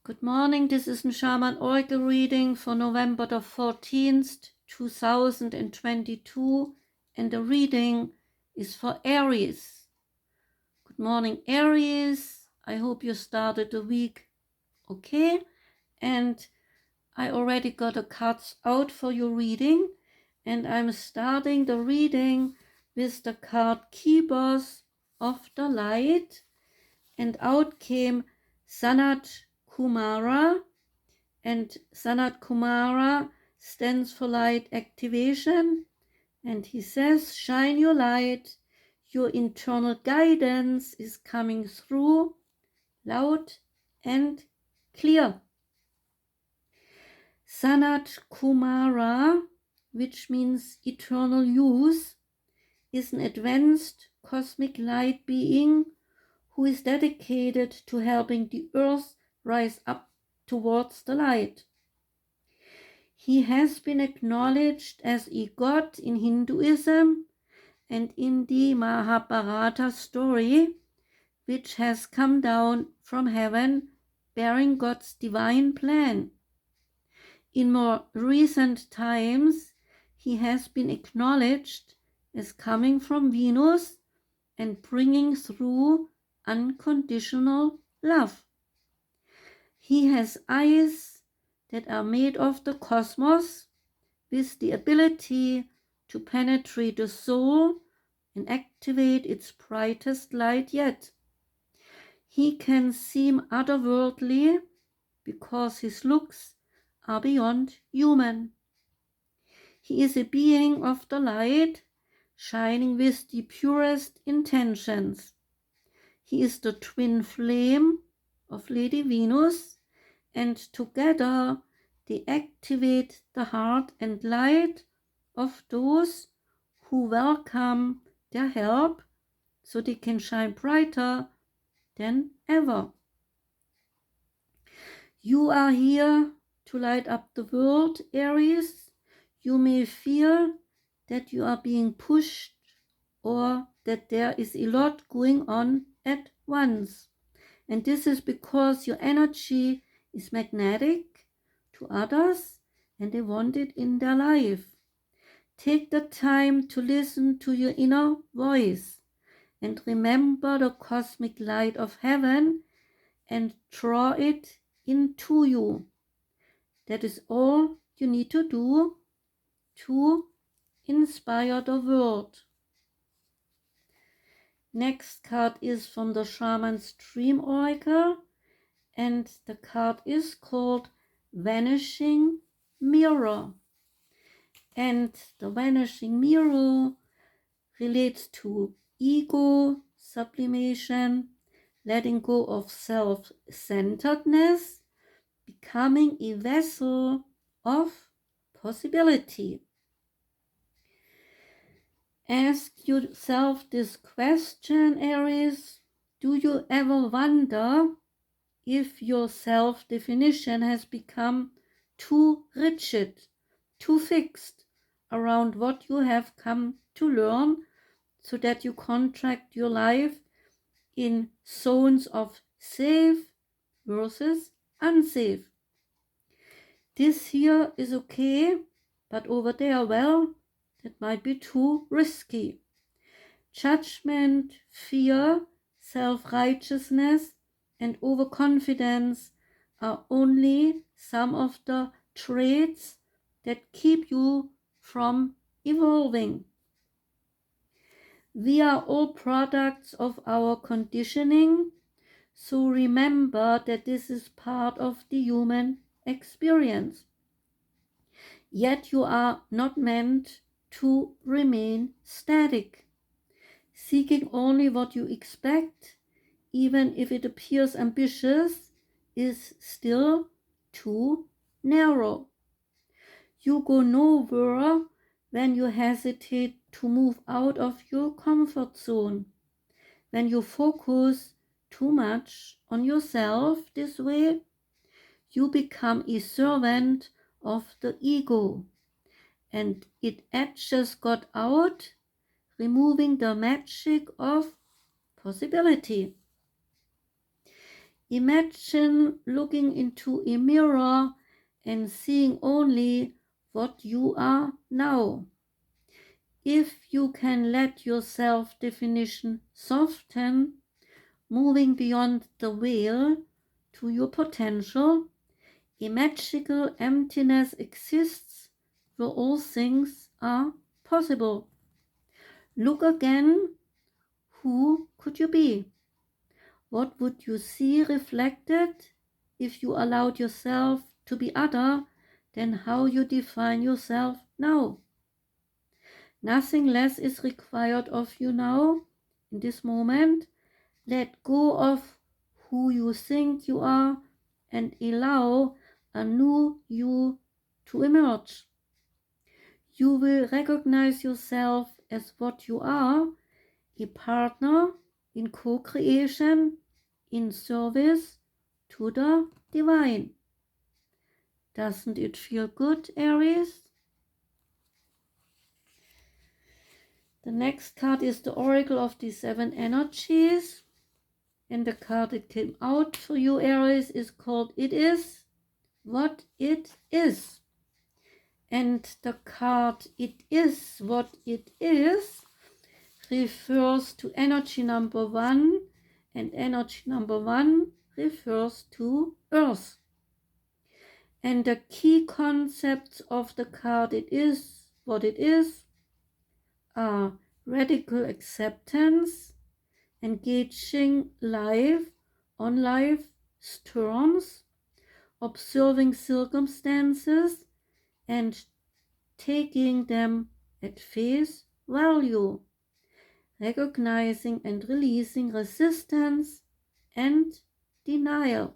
Good morning, this is a Shaman Oracle reading for November the 14th, 2022, and the reading is for Aries. Good morning, Aries. I hope you started the week okay, and I already got the cards out for your reading, and I'm starting the reading with the card Keepers of the Light, and out came Sanat Kumara. And Sanat Kumara stands for light activation. And he says, shine your light. Your internal guidance is coming through loud and clear. Sanat Kumara, which means eternal youth, is an advanced cosmic light being who is dedicated to helping the earth rise up towards the light. He has been acknowledged as a god in Hinduism and in the Mahabharata story, which has come down from heaven bearing God's divine plan. In more recent times, he has been acknowledged as coming from Venus and bringing through unconditional love. He has eyes that are made of the cosmos, with the ability to penetrate the soul and activate its brightest light yet. He can seem otherworldly because his looks are beyond human. He is a being of the light, shining with the purest intentions. He is the twin flame of Lady Venus, and together they activate the heart and light of those who welcome their help so they can shine brighter than ever. You are here to light up the world, Aries. You may feel that you are being pushed or that there is a lot going on at once. And this is because your energy is magnetic to others and they want it in their life. Take the time to listen to your inner voice and remember the cosmic light of heaven and draw it into you. That is all you need to do to inspire the world. Next card is from the Shaman's Dream Oracle, and the card is called Vanishing Mirror. And the Vanishing Mirror relates to ego, sublimation, letting go of self-centeredness, becoming a vessel of possibility. Ask yourself this question, Aries. Do you ever wonder if your self-definition has become too rigid, too fixed around what you have come to learn, so that you contract your life in zones of safe versus unsafe? This here is okay, but over there, well, that might be too risky. Judgment, fear, self-righteousness, and overconfidence are only some of the traits that keep you from evolving. We are all products of our conditioning, so remember that this is part of the human experience. Yet you are not meant to remain static, seeking only what you expect, even if it appears ambitious, is still too narrow. You go nowhere when you hesitate to move out of your comfort zone. When you focus too much on yourself this way, you become a servant of the ego, and it edges God out, removing the magic of possibility. Imagine looking into a mirror and seeing only what you are now. If you can let your self-definition soften, moving beyond the veil to your potential, a magical emptiness exists where all things are possible. Look again, who could you be? What would you see reflected if you allowed yourself to be other than how you define yourself now? Nothing less is required of you now, in this moment. Let go of who you think you are and allow a new you to emerge. You will recognize yourself as what you are, a partner in co-creation, in service to the divine. Doesn't it feel good, Aries? The next card is the Oracle of the Seven Energies. And the card that came out for you, Aries, is called It Is What It Is. And the card It Is What It Is refers to energy number 1, and energy number 1 refers to Earth. And the key concepts of the card It Is What It Is are radical acceptance, engaging life on life's terms, observing circumstances and taking them at face value, recognizing and releasing resistance and denial.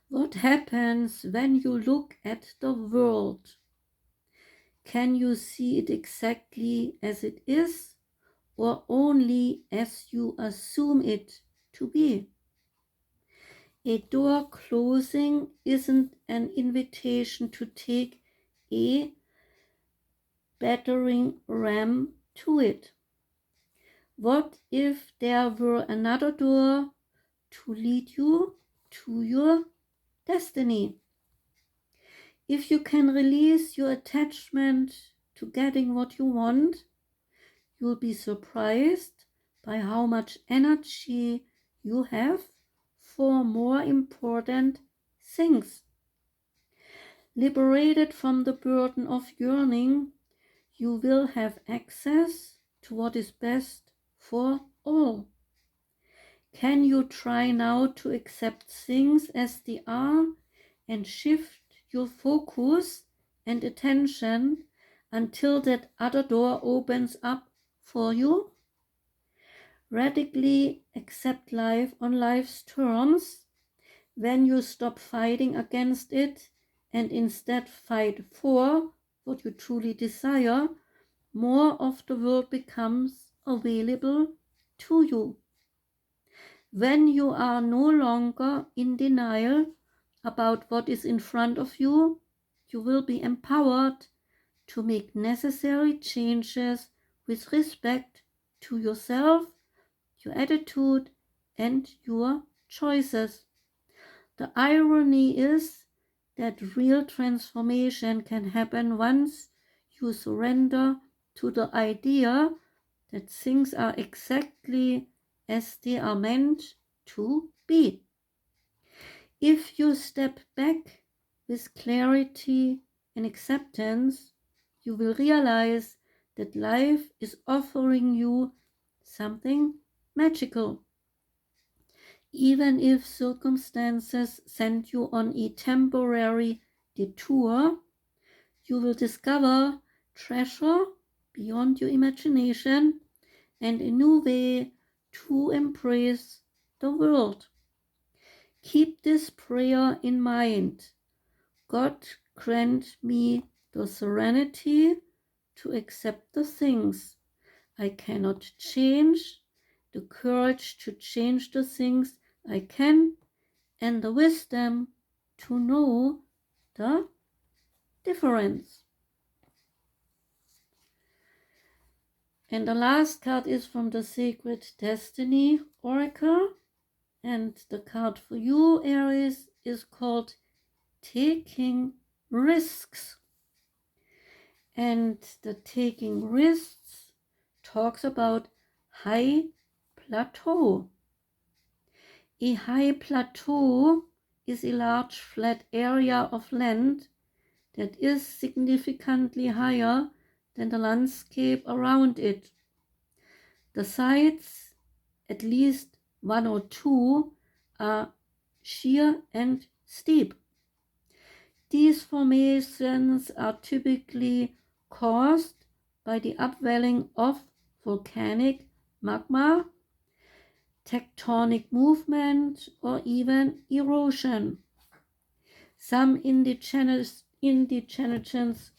What happens when you look at the world? Can you see it exactly as it is, or only as you assume it to be? A door closing isn't an invitation to take a battering ram to it. What if there were another door to lead you to your destiny? If you can release your attachment to getting what you want, you'll be surprised by how much energy you have for more important things. Liberated from the burden of yearning, you will have access to what is best for all. Can you try now to accept things as they are and shift your focus and attention until that other door opens up for you? Radically accept life on life's terms. When you stop fighting against it and instead fight for what you truly desire, more of the world becomes available to you. When you are no longer in denial about what is in front of you, you will be empowered to make necessary changes with respect to yourself, your attitude, and your choices. The irony is that real transformation can happen once you surrender to the idea that things are exactly as they are meant to be. If you step back with clarity and acceptance, you will realize that life is offering you something magical. Even if circumstances send you on a temporary detour, you will discover treasure beyond your imagination and a new way to embrace the world. Keep this prayer in mind. God grant me the serenity to accept the things I cannot change, the courage to change the things I can, and the wisdom to know the difference. And the last card is from the Sacred Destiny Oracle. And the card for you, Aries, is called Taking Risks. And the taking risks talks about high plateau. A high plateau is a large flat area of land that is significantly higher than the landscape around it. The sides, at least one or two, are sheer and steep. These formations are typically caused by the upwelling of volcanic magma, tectonic movement, or even erosion. Some indigenous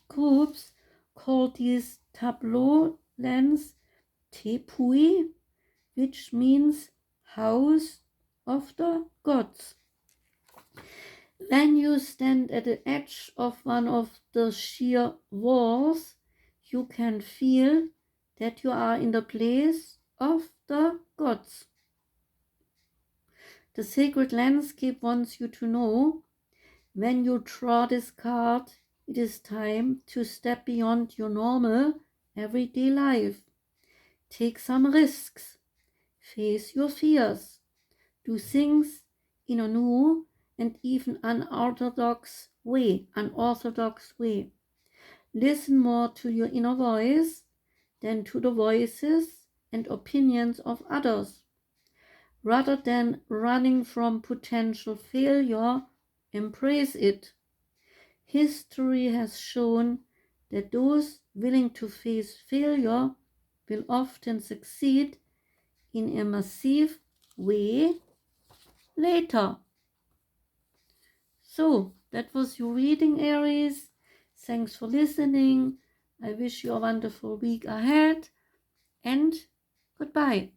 groups call these tableau lands tepui, which means house of the gods. When you stand at the edge of one of the sheer walls, you can feel that you are in the place of the gods. The sacred landscape wants you to know, when you draw this card, it is time to step beyond your normal everyday life. Take some risks, face your fears, do things in a new and even unorthodox way. Listen more to your inner voice than to the voices and opinions of others. Rather than running from potential failure, embrace it. History has shown that those willing to face failure will often succeed in a massive way later. So, that was your reading, Aries. Thanks for listening. I wish you a wonderful week ahead, and goodbye.